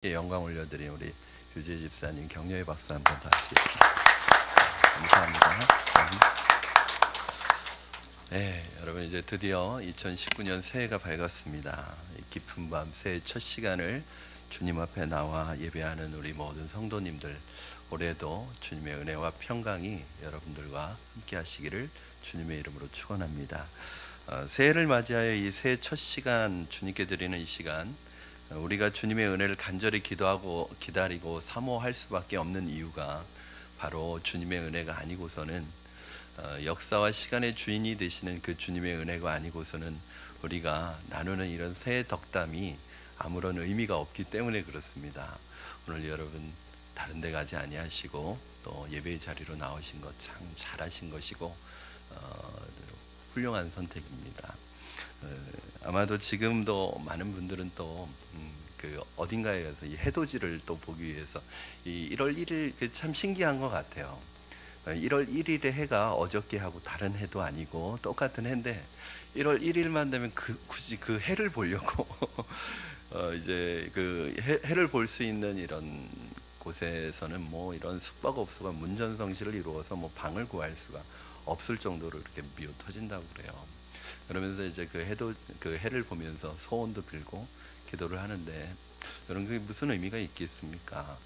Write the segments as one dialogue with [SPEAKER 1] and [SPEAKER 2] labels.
[SPEAKER 1] 영광 올려드린 우리 유재 집사님 격려의 박수 한번 다시겠습니다. 감사합니다. 네, 여러분 이제 드디어 2019년 새해가 밝았습니다. 이 깊은 밤 새해 첫 시간을 주님 앞에 나와 예배하는 우리 모든 성도님들, 올해도 주님의 은혜와 평강이 여러분들과 함께 하시기를 주님의 이름으로 축원합니다. 새해를 맞이하여 이 새해 첫 시간 주님께 드리는 이 시간, 우리가 주님의 은혜를 간절히 기도하고 기다리고 사모할 수밖에 없는 이유가 바로 주님의 은혜가 아니고서는 역사와 시간의 주인이 되시는 그 주님의 은혜가 아니고서는 우리가 나누는 이런 새해 덕담이 아무런 의미가 없기 때문에 그렇습니다. 오늘 여러분 다른 데 가지 아니하시고 또 예배의 자리로 나오신 것 참 잘하신 것이고 훌륭한 선택입니다. 아마도 지금도 많은 분들은 또 그 어딘가에 가서 이 해돋이를 또 보기 위해서 이 1월 1일 참 신기한 것 같아요. 1월 1일의 해가 어저께 하고 다른 해도 아니고 똑같은 해인데 1월 1일만 되면 굳이 그 해를 보려고 이제 그 해를 볼 수 있는 이런 곳에서는 뭐 이런 숙박업소가 문전성시를 이루어서 뭐 방을 구할 수가 없을 정도로 이렇게 미어 터진다고 그래요. 그러면서 이제 그 해를 보면서 소원도 빌고 기도를 하는데, 여러분 그게 무슨 의미가 있겠습니까?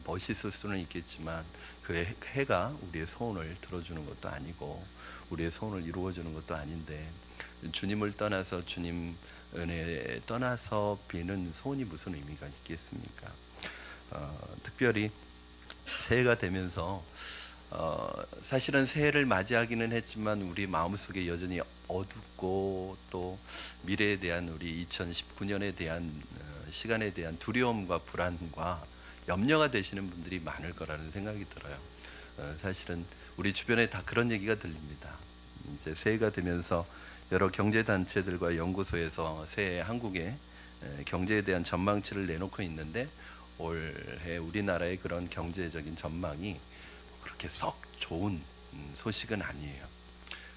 [SPEAKER 1] 멋있을 수는 있겠지만 그 해가 우리의 소원을 들어주는 것도 아니고 우리의 소원을 이루어주는 것도 아닌데, 주님을 떠나서 주님 은혜에 떠나서 비는 소원이 무슨 의미가 있겠습니까? 특별히 새해가 되면서 사실은 새해를 맞이하기는 했지만 우리 마음속에 여전히 어둡고 또 미래에 대한 우리 2019년에 대한 시간에 대한 두려움과 불안과 염려가 되시는 분들이 많을 거라는 생각이 들어요. 사실은 우리 주변에 다 그런 얘기가 들립니다. 이제 새해가 되면서 여러 경제단체들과 연구소에서 새해 한국의 경제에 대한 전망치를 내놓고 있는데, 올해 우리나라의 그런 경제적인 전망이 그렇게 썩 좋은 소식은 아니에요.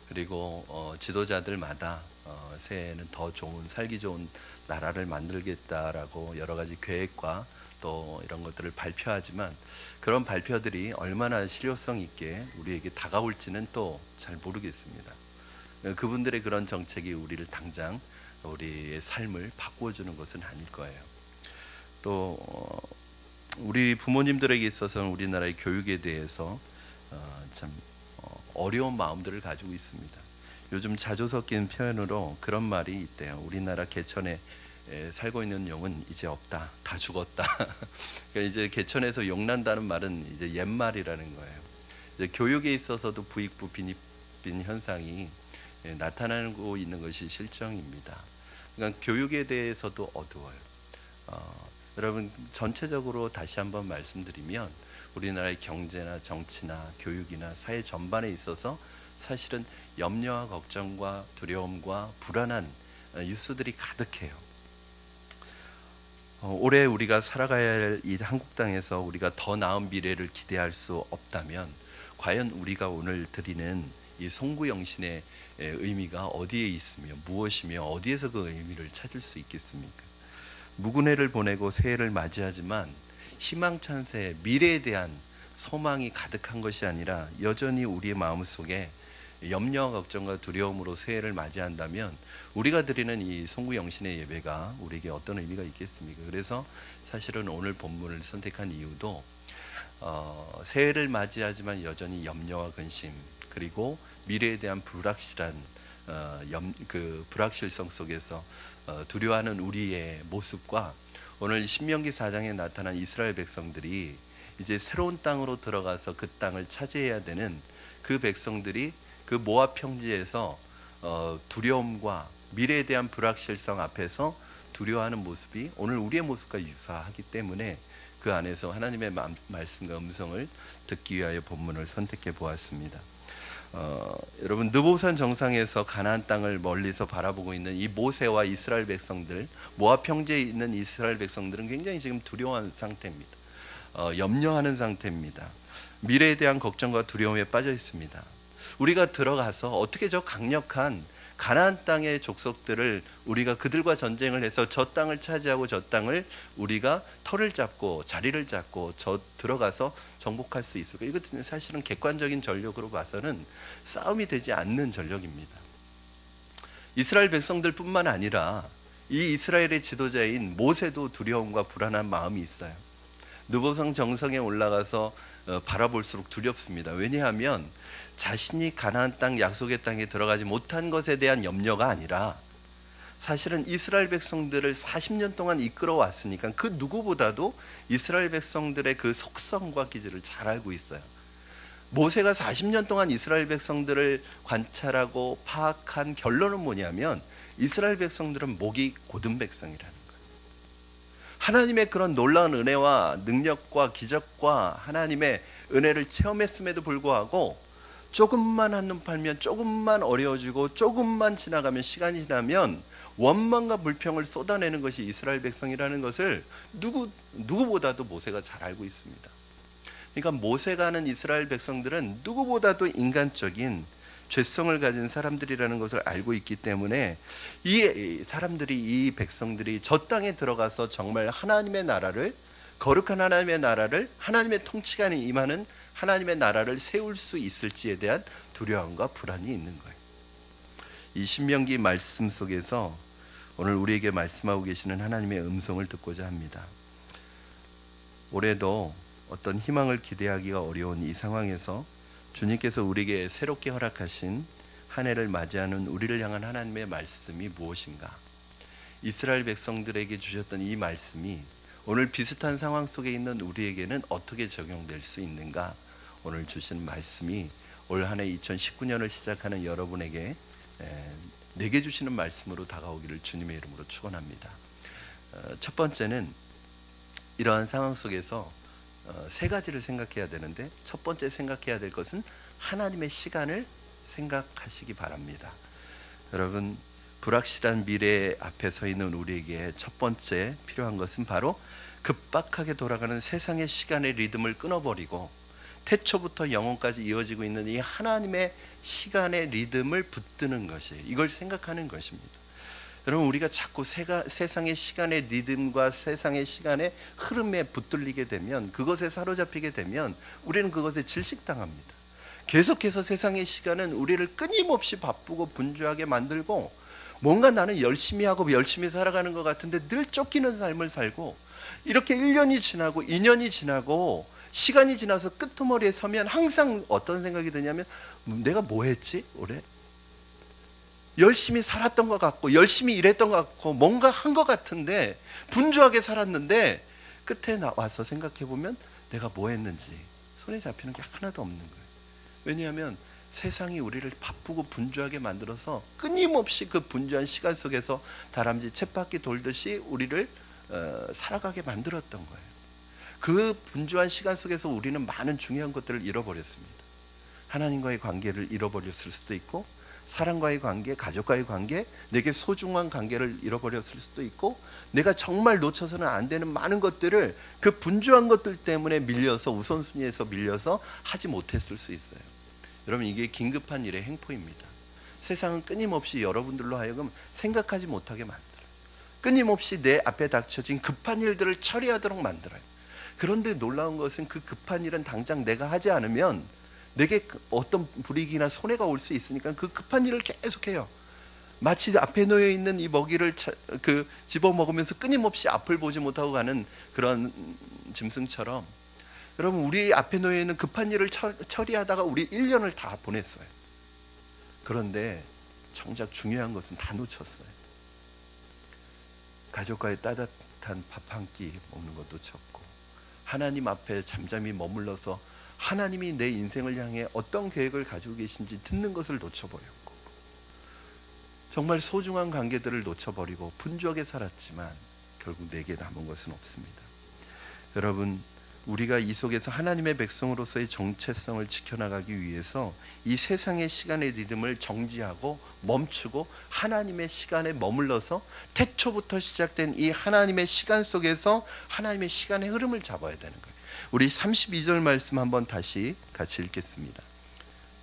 [SPEAKER 1] 그리고 지도자들마다 새해에는 더 좋은, 살기 좋은 나라를 만들겠다라고 여러 가지 계획과 또 이런 것들을 발표하지만, 그런 발표들이 얼마나 실효성 있게 우리에게 다가올지는 또 잘 모르겠습니다. 그분들의 그런 정책이 우리를 당장 우리의 삶을 바꾸어주는 것은 아닐 거예요. 또 우리 부모님들에게 있어서는 우리나라의 교육에 대해서 참 어려운 마음들을 가지고 있습니다. 요즘 자주 섞인 표현으로 그런 말이 있대요. 우리나라 개천에 살고 있는 용은 이제 없다, 다 죽었다. 그러니까 이제 개천에서 용 난다는 말은 이제 옛말이라는 거예요. 이제 교육에 있어서도 부익부 빈익빈 현상이 나타나고 있는 것이 실정입니다. 그러니까 교육에 대해서도 어두워요. 여러분 전체적으로 다시 한번 말씀드리면 우리나라의 경제나 정치나 교육이나 사회 전반에 있어서 사실은 염려와 걱정과 두려움과 불안한 뉴스들이 가득해요. 올해 우리가 살아가야 할 이 한국 땅에서 우리가 더 나은 미래를 기대할 수 없다면 과연 우리가 오늘 드리는 이 송구영신의 의미가 어디에 있으며 무엇이며 어디에서 그 의미를 찾을 수 있겠습니까? 무군해를 보내고 새해를 맞이하지만 희망찬 새해, 미래에 대한 소망이 가득한 것이 아니라 여전히 우리의 마음속에 염려와 걱정과 두려움으로 새해를 맞이한다면 우리가 드리는 이 송구영신의 예배가 우리에게 어떤 의미가 있겠습니까? 그래서 사실은 오늘 본문을 선택한 이유도 새해를 맞이하지만 여전히 염려와 근심, 그리고 미래에 대한 불확실한 그 불확실성 속에서 두려워하는 우리의 모습과 오늘 신명기 4장에 나타난 이스라엘 백성들이 이제 새로운 땅으로 들어가서 그 땅을 차지해야 되는 그 백성들이 그 모압 평지에서 두려움과 미래에 대한 불확실성 앞에서 두려워하는 모습이 오늘 우리의 모습과 유사하기 때문에 그 안에서 하나님의 말씀과 음성을 듣기 위하여 본문을 선택해 보았습니다. 여러분 느보산 정상에서 가나안 땅을 멀리서 바라보고 있는 이 모세와 이스라엘 백성들, 모압 평지에 있는 이스라엘 백성들은 굉장히 지금 두려워하는 상태입니다. 염려하는 상태입니다. 미래에 대한 걱정과 두려움에 빠져 있습니다. 우리가 들어가서 어떻게 저 강력한 가나안 땅의 족속들을 우리가 그들과 전쟁을 해서 저 땅을 차지하고 저 땅을 우리가 터를 잡고 자리를 잡고 저 들어가서 정복할 수 있을까? 이것은 사실은 객관적인 전력으로 봐서는 싸움이 되지 않는 전력입니다. 이스라엘 백성들뿐만 아니라 이 이스라엘의 지도자인 모세도 두려움과 불안한 마음이 있어요. 느보성 정상에 올라가서 바라볼수록 두렵습니다. 왜냐하면 자신이 가나안 땅 약속의 땅에 들어가지 못한 것에 대한 염려가 아니라 사실은 이스라엘 백성들을 40년 동안 이끌어 왔으니까 그 누구보다도 이스라엘 백성들의 그 속성과 기질을 잘 알고 있어요. 모세가 40년 동안 이스라엘 백성들을 관찰하고 파악한 결론은 뭐냐면 이스라엘 백성들은 목이 곧은 백성이라는 거예요. 하나님의 그런 놀라운 은혜와 능력과 기적과 하나님의 은혜를 체험했음에도 불구하고 조금만 한눈 팔면 조금만 어려워지고 조금만 지나가면 시간이 지나면 원망과 불평을 쏟아내는 것이 이스라엘 백성이라는 것을 누구보다도 모세가 잘 알고 있습니다. 그러니까 모세가 하는 이스라엘 백성들은 누구보다도 인간적인 죄성을 가진 사람들이라는 것을 알고 있기 때문에 이 사람들이, 이 백성들이 저 땅에 들어가서 정말 하나님의 나라를, 거룩한 하나님의 나라를, 하나님의 통치가 임하는 하나님의 나라를 세울 수 있을지에 대한 두려움과 불안이 있는 거예요. 이 신명기 말씀 속에서 오늘 우리에게 말씀하고 계시는 하나님의 음성을 듣고자 합니다. 올해도 어떤 희망을 기대하기가 어려운 이 상황에서 주님께서 우리에게 새롭게 허락하신 한 해를 맞이하는 우리를 향한 하나님의 말씀이 무엇인가? 이스라엘 백성들에게 주셨던 이 말씀이 오늘 비슷한 상황 속에 있는 우리에게는 어떻게 적용될 수 있는가? 오늘 주신 말씀이 올 한 해 2019년을 시작하는 여러분에게 내게 주시는 말씀으로 다가오기를 주님의 이름으로 축원합니다. 첫 번째는 이러한 상황 속에서 세 가지를 생각해야 되는데, 첫 번째 생각해야 될 것은 하나님의 시간을 생각하시기 바랍니다. 여러분, 불확실한 미래 앞에 서 있는 우리에게 첫 번째 필요한 것은 바로 급박하게 돌아가는 세상의 시간의 리듬을 끊어버리고 태초부터 영혼까지 이어지고 있는 이 하나님의 시간의 리듬을 붙드는 것이, 이걸 생각하는 것입니다. 여러분, 우리가 자꾸 세상의 시간의 리듬과 세상의 시간의 흐름에 붙들리게 되면, 그것에 사로잡히게 되면 우리는 그것에 질식당합니다. 계속해서 세상의 시간은 우리를 끊임없이 바쁘고 분주하게 만들고, 뭔가 나는 열심히 하고 열심히 살아가는 것 같은데 늘 쫓기는 삶을 살고, 이렇게 1년이 지나고 2년이 지나고 시간이 지나서 끄트머리에 서면 항상 어떤 생각이 드냐면, 내가 뭐 했지 올해? 열심히 살았던 것 같고 열심히 일했던 것 같고 뭔가 한 것 같은데 분주하게 살았는데 끝에 와서 생각해보면 내가 뭐 했는지 손에 잡히는 게 하나도 없는 거예요. 왜냐하면 세상이 우리를 바쁘고 분주하게 만들어서 끊임없이 그 분주한 시간 속에서 다람쥐 쳇바퀴 돌듯이 우리를 살아가게 만들었던 거예요. 그 분주한 시간 속에서 우리는 많은 중요한 것들을 잃어버렸습니다. 하나님과의 관계를 잃어버렸을 수도 있고, 사랑과의 관계, 가족과의 관계, 내게 소중한 관계를 잃어버렸을 수도 있고, 내가 정말 놓쳐서는 안 되는 많은 것들을 그 분주한 것들 때문에 밀려서, 우선순위에서 밀려서 하지 못했을 수 있어요. 여러분, 이게 긴급한 일의 행포입니다. 세상은 끊임없이 여러분들로 하여금 생각하지 못하게 만들어요. 끊임없이 내 앞에 닥쳐진 급한 일들을 처리하도록 만들어요. 그런데 놀라운 것은 그 급한 일은 당장 내가 하지 않으면 내게 어떤 불이익이나 손해가 올 수 있으니까 그 급한 일을 계속해요. 마치 앞에 놓여 있는 이 먹이를 집어 먹으면서 끊임없이 앞을 보지 못하고 가는 그런 짐승처럼, 여러분, 우리 앞에 놓여 있는 급한 일을 처리하다가 우리 1년을 다 보냈어요. 그런데 정작 중요한 것은 다 놓쳤어요. 가족과의 따뜻한 밥 한 끼 먹는 것도 놓쳤고, 하나님 앞에 잠잠히 머물러서 하나님이 내 인생을 향해 어떤 계획을 가지고 계신지 듣는 것을 놓쳐버렸고, 정말 소중한 관계들을 놓쳐버리고 분주하게 살았지만 결국 내게 남은 것은 없습니다. 여러분, 우리가 이 속에서 하나님의 백성으로서의 정체성을 지켜나가기 위해서 이 세상의 시간의 리듬을 정지하고 멈추고 하나님의 시간에 머물러서 태초부터 시작된 이 하나님의 시간 속에서 하나님의 시간의 흐름을 잡아야 되는 거예요. 우리 32절 말씀 한번 다시 같이 읽겠습니다.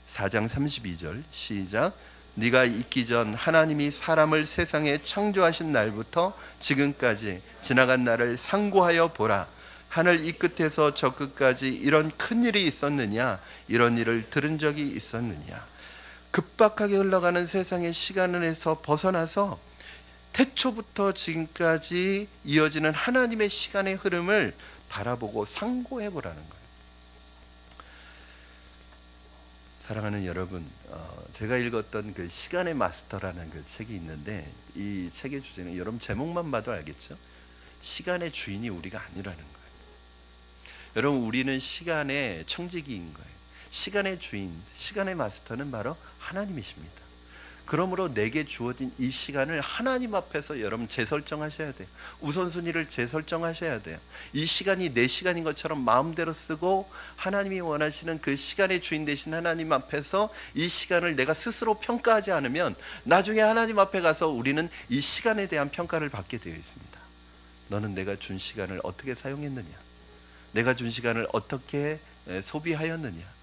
[SPEAKER 1] 4장 32절 시작. 네가 있기 전 하나님이 사람을 세상에 창조하신 날부터 지금까지 지나간 날을 상고하여 보라. 하늘 이 끝에서 저 끝까지 이런 큰 일이 있었느냐? 이런 일을 들은 적이 있었느냐? 급박하게 흘러가는 세상의 시간에서 벗어나서 태초부터 지금까지 이어지는 하나님의 시간의 흐름을 바라보고 상고해 보라는 거예요. 사랑하는 여러분, 제가 읽었던 그 시간의 마스터라는 그 책이 있는데, 이 책의 주제는 여러분 제목만 봐도 알겠죠? 시간의 주인이 우리가 아니라는 거예요. 여러분, 우리는 시간의 청지기인 거예요. 시간의 주인, 시간의 마스터는 바로 하나님이십니다. 그러므로 내게 주어진 이 시간을 하나님 앞에서 여러분 재설정하셔야 돼요. 우선순위를 재설정하셔야 돼요. 이 시간이 내 시간인 것처럼 마음대로 쓰고, 하나님이 원하시는 그 시간의 주인 되신 하나님 앞에서 이 시간을 내가 스스로 평가하지 않으면 나중에 하나님 앞에 가서 우리는 이 시간에 대한 평가를 받게 되어 있습니다. 너는 내가 준 시간을 어떻게 사용했느냐? 내가 준 시간을 어떻게 소비하였느냐?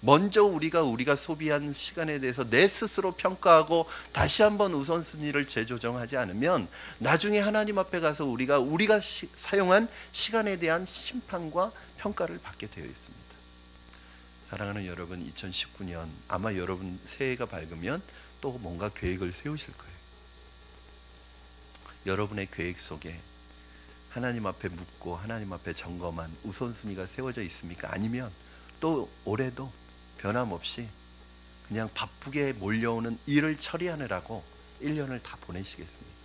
[SPEAKER 1] 먼저 우리가 소비한 시간에 대해서 내 스스로 평가하고 다시 한번 우선순위를 재조정하지 않으면 나중에 하나님 앞에 가서 우리가 사용한 시간에 대한 심판과 평가를 받게 되어 있습니다. 사랑하는 여러분, 2019년 아마 여러분 새해가 밝으면 또 뭔가 계획을 세우실 거예요. 여러분의 계획 속에 하나님 앞에 묻고 하나님 앞에 점검한 우선순위가 세워져 있습니까? 아니면 또 올해도 변함없이 그냥 바쁘게 몰려오는 일을 처리하느라고 1년을 다 보내시겠습니까?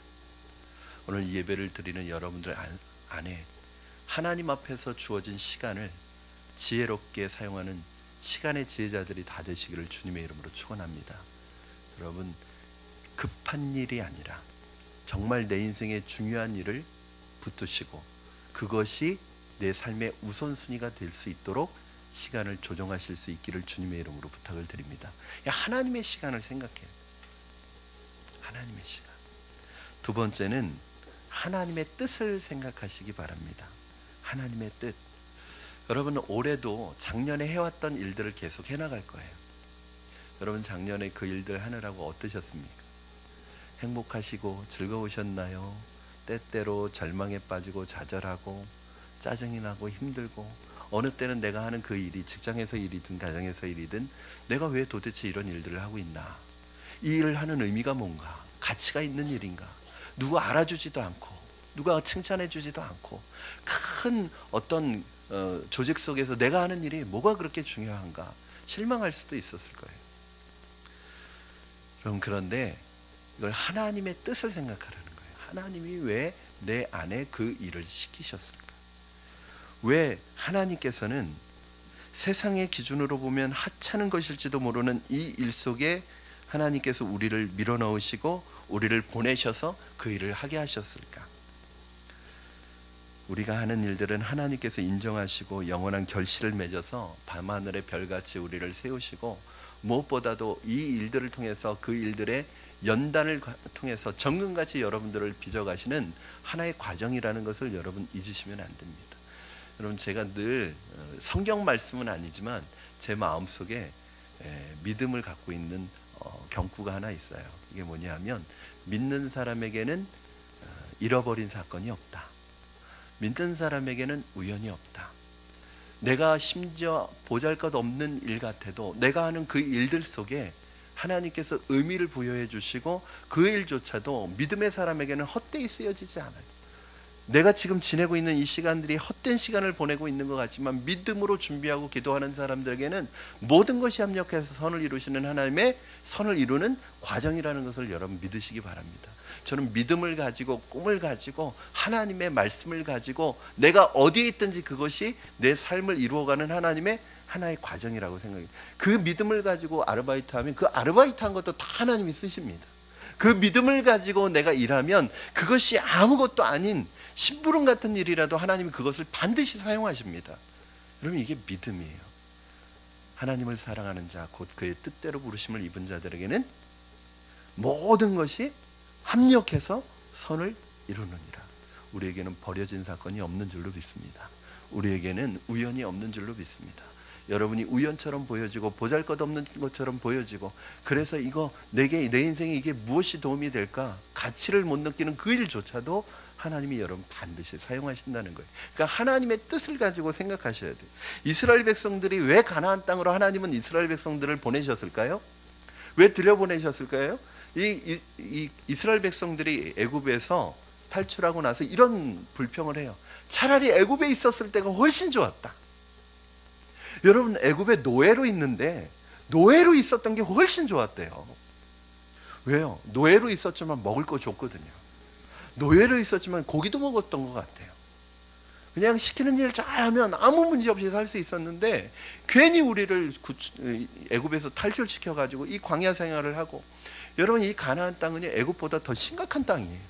[SPEAKER 1] 오늘 이 예배를 드리는 여러분들 안에 하나님 앞에서 주어진 시간을 지혜롭게 사용하는 시간의 지혜자들이 다 되시기를 주님의 이름으로 축원합니다. 여러분, 급한 일이 아니라 정말 내 인생의 중요한 일을 붙드시고 그것이 내 삶의 우선순위가 될 수 있도록 시간을 조정하실 수 있기를 주님의 이름으로 부탁을 드립니다. 하나님의 시간을 생각해요. 하나님의 시간. 두 번째는 하나님의 뜻을 생각하시기 바랍니다. 하나님의 뜻. 여러분, 올해도 작년에 해왔던 일들을 계속 해나갈 거예요. 여러분, 작년에 그 일들 하느라고 어떠셨습니까? 행복하시고 즐거우셨나요? 때때로 절망에 빠지고 좌절하고 짜증이 나고 힘들고, 어느 때는 내가 하는 그 일이 직장에서 일이든 가정에서 일이든 내가 왜 도대체 이런 일들을 하고 있나? 이 일을 하는 의미가 뭔가? 가치가 있는 일인가? 누가 알아주지도 않고 누가 칭찬해 주지도 않고 큰 어떤 조직 속에서 내가 하는 일이 뭐가 그렇게 중요한가? 실망할 수도 있었을 거예요. 그런데 이걸 하나님의 뜻을 생각하라는 거예요. 하나님이 왜 내 안에 그 일을 시키셨을까? 왜 하나님께서는 세상의 기준으로 보면 하찮은 것일지도 모르는 이 일 속에 하나님께서 우리를 밀어넣으시고 우리를 보내셔서 그 일을 하게 하셨을까? 우리가 하는 일들은 하나님께서 인정하시고 영원한 결실을 맺어서 밤하늘의 별같이 우리를 세우시고, 무엇보다도 이 일들을 통해서 그 일들의 연단을 통해서 정금같이 여러분들을 빚어가시는 하나의 과정이라는 것을 여러분 잊으시면 안 됩니다. 여러분, 제가 늘 성경 말씀은 아니지만 제 마음속에 믿음을 갖고 있는 경구가 하나 있어요. 이게 뭐냐면, 믿는 사람에게는 잃어버린 사건이 없다. 믿는 사람에게는 우연이 없다. 내가 심지어 보잘것없는 일 같아도 내가 하는 그 일들 속에 하나님께서 의미를 부여해 주시고 그 일조차도 믿음의 사람에게는 헛되이 쓰여지지 않아요. 내가 지금 지내고 있는 이 시간들이 헛된 시간을 보내고 있는 것 같지만 믿음으로 준비하고 기도하는 사람들에게는 모든 것이 합력해서 선을 이루시는 하나님의 선을 이루는 과정이라는 것을 여러분 믿으시기 바랍니다. 저는 믿음을 가지고 꿈을 가지고 하나님의 말씀을 가지고 내가 어디에 있든지 그것이 내 삶을 이루어가는 하나님의 하나의 과정이라고 생각해요. 그 믿음을 가지고 아르바이트하면 그 아르바이트한 것도 다 하나님이 쓰십니다. 그 믿음을 가지고 내가 일하면 그것이 아무것도 아닌 심부름 같은 일이라도 하나님이 그것을 반드시 사용하십니다. 여러분, 이게 믿음이에요. 하나님을 사랑하는 자, 곧 그의 뜻대로 부르심을 입은 자들에게는 모든 것이 합력해서 선을 이루느니라. 우리에게는 버려진 사건이 없는 줄로 믿습니다. 우리에게는 우연이 없는 줄로 믿습니다. 여러분이 우연처럼 보여지고 보잘것없는 것처럼 보여지고, 그래서 이거 내 인생에 이게 무엇이 도움이 될까 가치를 못 느끼는 그 일조차도 하나님이 여러분 반드시 사용하신다는 거예요. 그러니까 하나님의 뜻을 가지고 생각하셔야 돼요. 이스라엘 백성들이 왜 가나안 땅으로 하나님은 이스라엘 백성들을 보내셨을까요? 왜 들여보내셨을까요? 이 이스라엘 백성들이 애굽에서 탈출하고 나서 이런 불평을 해요. 차라리 애굽에 있었을 때가 훨씬 좋았다. 여러분, 애굽에 노예로 있는데 노예로 있었던 게 훨씬 좋았대요. 왜요? 노예로 있었지만 먹을 거 줬거든요. 노예로 있었지만 고기도 먹었던 것 같아요. 그냥 시키는 일 잘하면 아무 문제 없이 살 수 있었는데, 괜히 우리를 애굽에서 탈출시켜가지고 이 광야 생활을 하고, 여러분 이 가나안 땅은 애굽보다 더 심각한 땅이에요.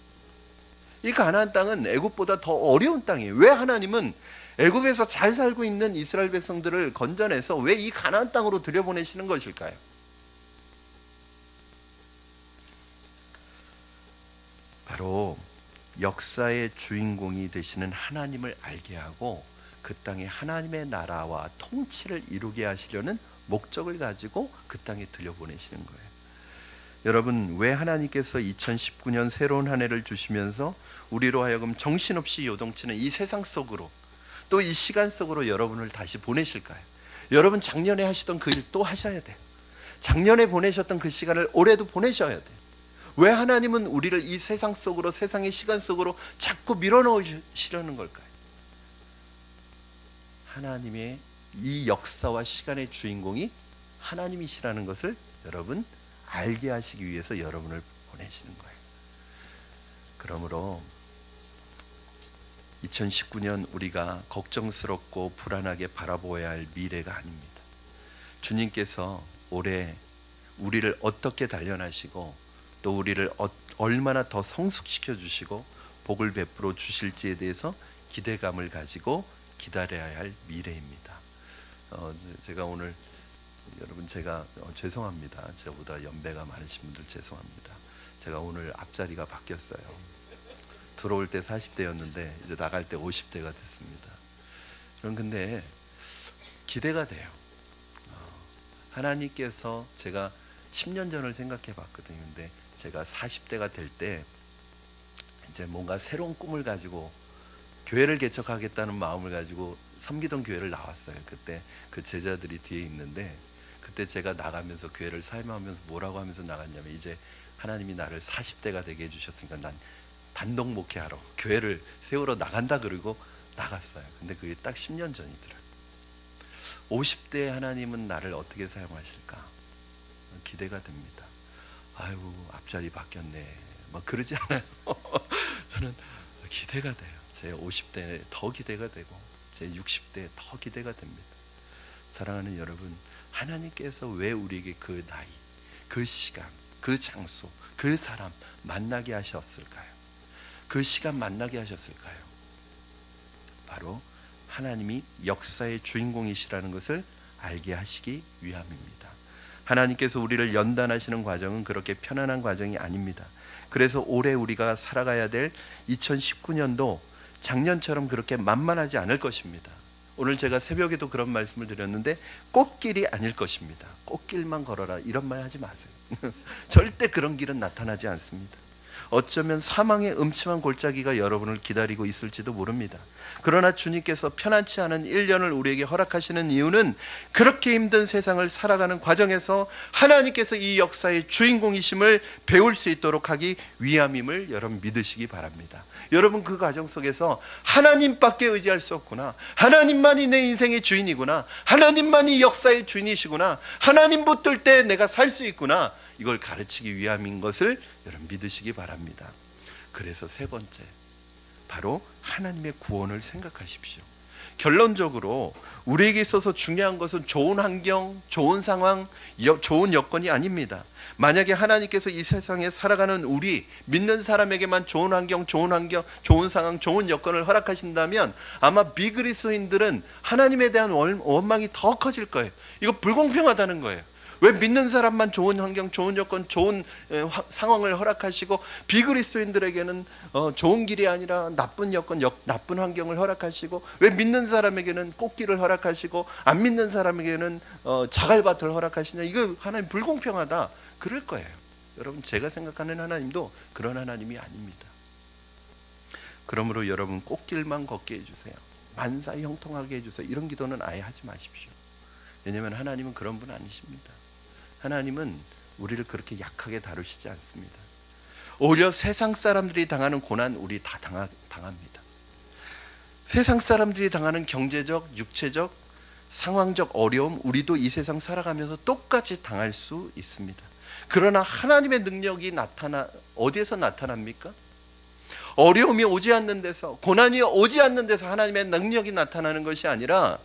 [SPEAKER 1] 이 가나안 땅은 애굽보다 더 어려운 땅이에요. 왜 하나님은 애굽에서 잘 살고 있는 이스라엘 백성들을 건져내서 왜 이 가나안 땅으로 들여보내시는 것일까요? 바로 역사의 주인공이 되시는 하나님을 알게 하고 그 땅에 하나님의 나라와 통치를 이루게 하시려는 목적을 가지고 그 땅에 들여보내시는 거예요. 여러분, 왜 하나님께서 2019년 새로운 한 해를 주시면서 우리로 하여금 정신없이 요동치는 이 세상 속으로, 또 이 시간 속으로 여러분을 다시 보내실까요? 여러분 작년에 하시던 그 일 또 하셔야 돼요. 작년에 보내셨던 그 시간을 올해도 보내셔야 돼요. 왜 하나님은 우리를 이 세상 속으로, 세상의 시간 속으로 자꾸 밀어넣으시려는 걸까요? 하나님의 이 역사와 시간의 주인공이 하나님이시라는 것을 여러분 알게 하시기 위해서 여러분을 보내시는 거예요. 그러므로 2019년 우리가 걱정스럽고 불안하게 바라보아야 할 미래가 아닙니다. 주님께서 올해 우리를 어떻게 단련하시고 또 우리를 얼마나 더 성숙시켜 주시고 복을 베풀어 주실지에 대해서 기대감을 가지고 기다려야 할 미래입니다. 제가 오늘 여러분 제가 죄송합니다. 저보다 연배가 많으신 분들 죄송합니다. 제가 오늘 앞자리가 바뀌었어요. 들어올 때 40대였는데 이제 나갈 때 50대가 됐습니다. 저는 근데 기대가 돼요. 하나님께서, 제가 10년 전을 생각해 봤거든요. 근데 제가 40대가 될 때 이제 뭔가 새로운 꿈을 가지고 교회를 개척하겠다는 마음을 가지고 섬기던 교회를 나왔어요. 그때 그 제자들이 뒤에 있는데, 그때 제가 나가면서 교회를 사임하면서 뭐라고 하면서 나갔냐면, 이제 하나님이 나를 40대가 되게 해주셨으니까 난 단독 목회하러 교회를 세우러 나간다 그러고 나갔어요. 근데 그게 딱 10년 전이더라고요. 50대에 하나님은 나를 어떻게 사용하실까 기대가 됩니다. 아유, 앞자리 바뀌었네 막 그러지 않아요. 저는 기대가 돼요. 제 50대에 더 기대가 되고 제 60대에 더 기대가 됩니다. 사랑하는 여러분, 하나님께서 왜 우리에게 그 나이, 그 시간, 그 장소, 그 사람 만나게 하셨을까요? 그 시간 만나게 하셨을까요? 바로 하나님이 역사의 주인공이시라는 것을 알게 하시기 위함입니다. 하나님께서 우리를 연단하시는 과정은 그렇게 편안한 과정이 아닙니다. 그래서 올해 우리가 살아가야 될 2019년도 작년처럼 그렇게 만만하지 않을 것입니다. 오늘 제가 새벽에도 그런 말씀을 드렸는데, 꽃길이 아닐 것입니다. 꽃길만 걸어라 이런 말 하지 마세요. 절대 그런 길은 나타나지 않습니다. 어쩌면 사망의 음침한 골짜기가 여러분을 기다리고 있을지도 모릅니다. 그러나 주님께서 편안치 않은 1년을 우리에게 허락하시는 이유는 그렇게 힘든 세상을 살아가는 과정에서 하나님께서 이 역사의 주인공이심을 배울 수 있도록 하기 위함임을 여러분 믿으시기 바랍니다. 여러분 그 과정 속에서 하나님밖에 의지할 수 없구나, 하나님만이 내 인생의 주인이구나, 하나님만이 역사의 주인이시구나, 하나님 붙들 때 내가 살 수 있구나, 이걸 가르치기 위함인 것을 여러분 믿으시기 바랍니다. 그래서 세 번째, 바로 하나님의 구원을 생각하십시오. 결론적으로 우리에게 있어서 중요한 것은 좋은 환경, 좋은 상황, 좋은 여건이 아닙니다. 만약에 하나님께서 이 세상에 살아가는 우리 믿는 사람에게만 좋은 환경, 좋은 상황, 좋은 여건을 허락하신다면 아마 비그리스도인들은 하나님에 대한 원망이 더 커질 거예요. 이거 불공평하다는 거예요. 왜 믿는 사람만 좋은 환경, 좋은 여건, 좋은 상황을 허락하시고 비그리스도인들에게는 좋은 길이 아니라 나쁜 여건, 나쁜 환경을 허락하시고, 왜 믿는 사람에게는 꽃길을 허락하시고 안 믿는 사람에게는 자갈밭을 허락하시냐? 이거 하나님 불공평하다 그럴 거예요. 여러분, 제가 생각하는 하나님도 그런 하나님이 아닙니다. 그러므로 여러분, 꽃길만 걷게 해주세요. 만사히 형통하게 해주세요. 이런 기도는 아예 하지 마십시오. 왜냐하면 하나님은 그런 분 아니십니다. 하나님은 우리를 그렇게 약하게 다루시지 않습니다. 오히려 세상 사람들이 당하는 고난 우리 다 당합니다. 세상 사람들이 당하는 경제적, 육체적, 상황적 어려움 우리도 이 세상 살아가면서 똑같이 당할 수 있습니다. 그러나 하나님의 능력이 어디에서 나타납니까? 어려움이 오지 않는 데서, 고난이 오지 않는 데서 하나님의 능력이 나타나는 것이 아니라,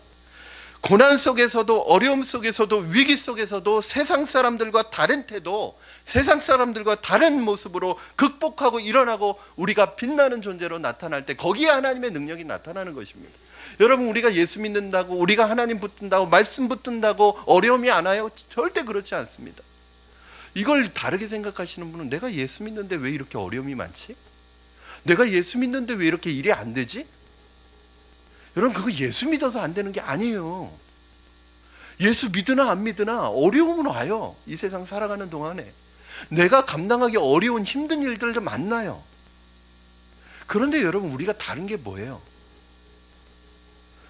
[SPEAKER 1] 고난 속에서도, 어려움 속에서도, 위기 속에서도 세상 사람들과 다른 태도, 세상 사람들과 다른 모습으로 극복하고 일어나고 우리가 빛나는 존재로 나타날 때 거기에 하나님의 능력이 나타나는 것입니다. 여러분, 우리가 예수 믿는다고, 우리가 하나님 붙든다고, 말씀 붙든다고 어려움이 안 와요? 절대 그렇지 않습니다. 이걸 다르게 생각하시는 분은, 내가 예수 믿는데 왜 이렇게 어려움이 많지? 내가 예수 믿는데 왜 이렇게 일이 안 되지? 여러분, 그거 예수 믿어서 안 되는 게 아니에요. 예수 믿으나 안 믿으나 어려움은 와요. 이 세상 살아가는 동안에 내가 감당하기 어려운 힘든 일들을 만나요. 그런데 여러분, 우리가 다른 게 뭐예요?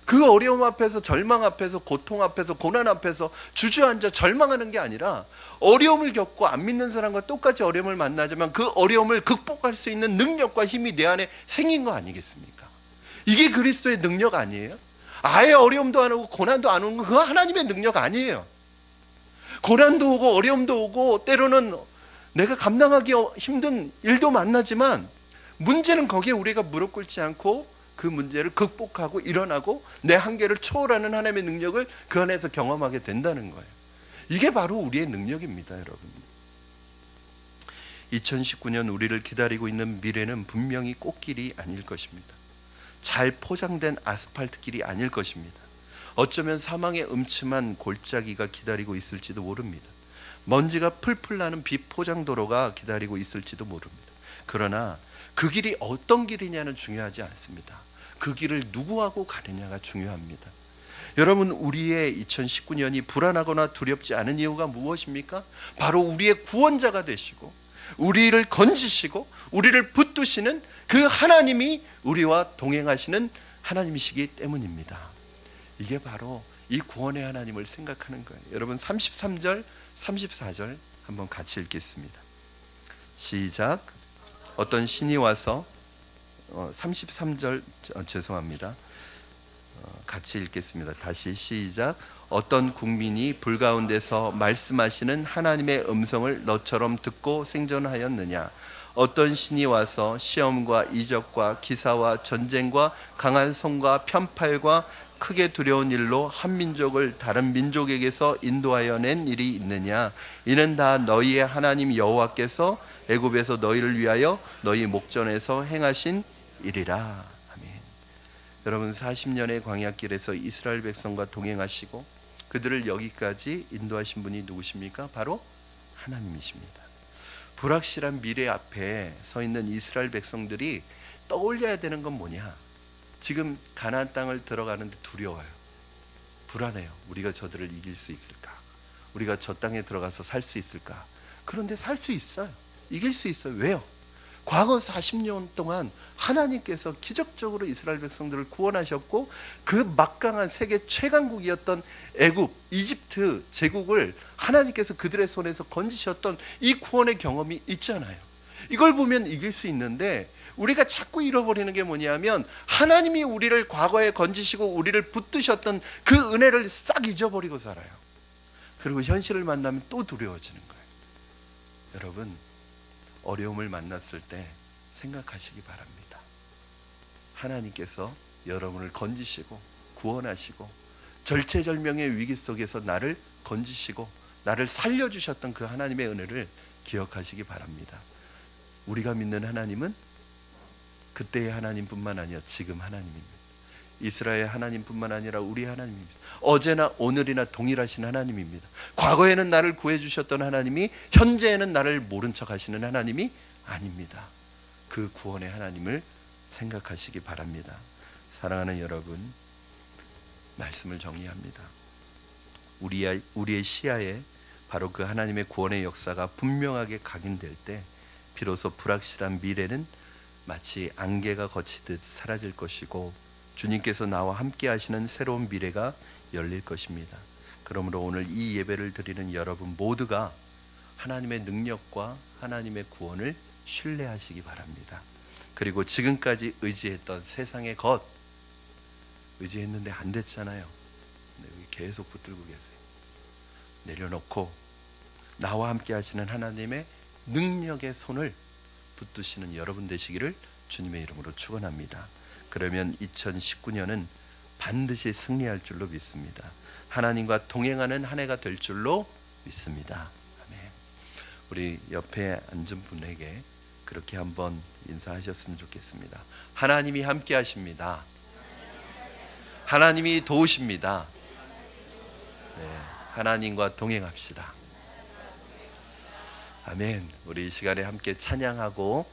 [SPEAKER 1] 그 어려움 앞에서, 절망 앞에서, 고통 앞에서, 고난 앞에서 주저앉아 절망하는 게 아니라, 어려움을 겪고 안 믿는 사람과 똑같이 어려움을 만나지만 그 어려움을 극복할 수 있는 능력과 힘이 내 안에 생긴 거 아니겠습니까? 이게 그리스도의 능력 아니에요? 아예 어려움도 안 오고 고난도 안 오는 거, 그거 하나님의 능력 아니에요. 고난도 오고 어려움도 오고 때로는 내가 감당하기 힘든 일도 만나지만, 문제는 거기에 우리가 무릎 꿇지 않고 그 문제를 극복하고 일어나고 내 한계를 초월하는 하나님의 능력을 그 안에서 경험하게 된다는 거예요. 이게 바로 우리의 능력입니다, 여러분. 2019년 우리를 기다리고 있는 미래는 분명히 꽃길이 아닐 것입니다. 잘 포장된 아스팔트 길이 아닐 것입니다. 어쩌면 사망의 음침한 골짜기가 기다리고 있을지도 모릅니다. 먼지가 풀풀 나는 비포장 도로가 기다리고 있을지도 모릅니다. 그러나 그 길이 어떤 길이냐는 중요하지 않습니다. 그 길을 누구하고 가느냐가 중요합니다. 여러분, 우리의 2019년이 불안하거나 두렵지 않은 이유가 무엇입니까? 바로 우리의 구원자가 되시고 우리를 건지시고 우리를 붙드시는 그 하나님이 우리와 동행하시는 하나님이시기 때문입니다. 이게 바로 이 구원의 하나님을 생각하는 거예요. 여러분, 33절, 34절 한번 같이 읽겠습니다. 시작. 어떤 신이 와서 33절 죄송합니다. 같이 읽겠습니다. 다시 시작. 어떤 국민이 불 가운데서 말씀하시는 하나님의 음성을 너처럼 듣고 생존하였느냐? 어떤 신이 와서 시험과 이적과 기사와 전쟁과 강한 손과 편팔과 크게 두려운 일로 한 민족을 다른 민족에게서 인도하여 낸 일이 있느냐? 이는 다 너희의 하나님 여호와께서 애굽에서 너희를 위하여 너희 목전에서 행하신 일이라. 아멘. 여러분, 40년의 광야길에서 이스라엘 백성과 동행하시고 그들을 여기까지 인도하신 분이 누구십니까? 바로 하나님이십니다. 불확실한 미래 앞에 서 있는 이스라엘 백성들이 떠올려야 되는 건 뭐냐? 지금 가나안 땅을 들어가는데 두려워요. 불안해요. 우리가 저들을 이길 수 있을까? 우리가 저 땅에 들어가서 살 수 있을까? 그런데 살 수 있어요. 이길 수 있어요. 왜요? 과거 40년 동안 하나님께서 기적적으로 이스라엘 백성들을 구원하셨고, 그 막강한 세계 최강국이었던 애굽, 이집트 제국을 하나님께서 그들의 손에서 건지셨던 이 구원의 경험이 있잖아요. 이걸 보면 이길 수 있는데, 우리가 자꾸 잃어버리는 게 뭐냐면, 하나님이 우리를 과거에 건지시고 우리를 붙드셨던 그 은혜를 싹 잊어버리고 살아요. 그리고 현실을 만나면 또 두려워지는 거예요. 여러분, 어려움을 만났을 때 생각하시기 바랍니다. 하나님께서 여러분을 건지시고 구원하시고 절체절명의 위기 속에서 나를 건지시고 나를 살려주셨던 그 하나님의 은혜를 기억하시기 바랍니다. 우리가 믿는 하나님은 그때의 하나님뿐만 아니라 지금 하나님입니다. 이스라엘 하나님뿐만 아니라 우리 하나님입니다. 어제나 오늘이나 동일하신 하나님입니다. 과거에는 나를 구해주셨던 하나님이 현재에는 나를 모른 척 하시는 하나님이 아닙니다. 그 구원의 하나님을 생각하시기 바랍니다. 사랑하는 여러분, 말씀을 정리합니다. 우리의 시야에 바로 그 하나님의 구원의 역사가 분명하게 각인될 때 비로소 불확실한 미래는 마치 안개가 거치듯 사라질 것이고 주님께서 나와 함께 하시는 새로운 미래가 열릴 것입니다. 그러므로 오늘 이 예배를 드리는 여러분 모두가 하나님의 능력과 하나님의 구원을 신뢰하시기 바랍니다. 그리고 지금까지 의지했던 세상의 것 의지했는데 안 됐잖아요. 여기 계속 붙들고 계세요. 내려놓고 나와 함께 하시는 하나님의 능력의 손을 붙드시는 여러분 되시기를 주님의 이름으로 축원합니다. 그러면 2019년은 반드시 승리할 줄로 믿습니다. 하나님과 동행하는 한 해가 될 줄로 믿습니다. 아멘. 우리 옆에 앉은 분에게 그렇게 한번 인사하셨으면 좋겠습니다. 하나님이 함께 하십니다. 하나님이 도우십니다. 네, 하나님과 동행합시다. 아멘. 우리 이 시간에 함께 찬양하고